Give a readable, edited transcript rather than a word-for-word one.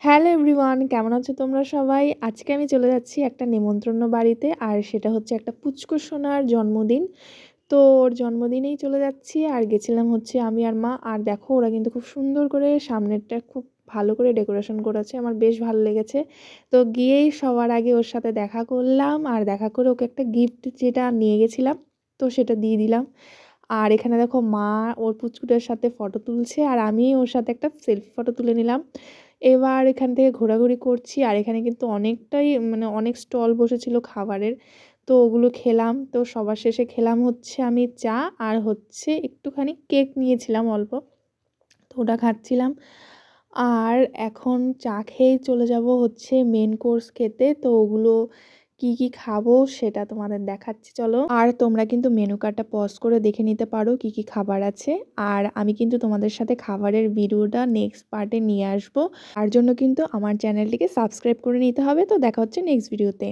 Hello everyone, কেমন আছো তোমরা সবাই? আজকে আমি চলে যাচ্ছি একটা নেমন্ত্রণ বাড়িতে, আর সেটা হচ্ছে একটা পুচকু সোনার জন্মদিন। তো ওর জন্মদিনেই চলে যাচ্ছি, আর গেছিলাম হচ্ছে আমি আর মা। আর দেখো ওরা কিন্তু খুব সুন্দর করে সামনেরটা খুব ভালো করে ডেকোরেশন করেছে, আমার বেশ ভালো লেগেছে। তো গিয়েই সবার আগে ওর সাথে দেখা করলাম, আর দেখা করে ওকে একটা গিফট যেটা নিয়ে গেছিলাম তো সেটা দিয়ে দিলাম। আর এখানে দেখো মা ওর পুচকুটার সাথে ফটো তুলছে, আর আমি ওর সাথে একটা সেলফি ফটো তুলে নিলাম। এবার এখান থেকে ঘোরাঘুরি করছি, আর এখানে কিন্তু অনেকটাই মানে অনেক স্টল বসেছিল খাবারের। তো ওগুলো খেলাম। তো সবার শেষে খেলাম হচ্ছে আমি চা, আর হচ্ছে একটুখানি কেক নিয়েছিলাম অল্প, তো ওটা খাচ্ছিলাম। আর এখন চা খেয়েই চলে যাব হচ্ছে মেন কোর্স খেতে। তো ওগুলো কি কি খাবো সেটা তোমাদের দেখাচ্ছি, চলো। আর তোমরা কিন্তু মেনু কার্ডটা পজ করে দেখে নিতে পারো কি কি খাবার আছে। আর আমি কিন্তু তোমাদের সাথে খাবারের ভিডিওটা নেক্সট পার্টে নিয়ে আসবো, তার জন্য কিন্তু আমার চ্যানেলটিকে সাবস্ক্রাইব করে নিতে হবে। তো দেখা হচ্ছে নেক্সট ভিডিওতে।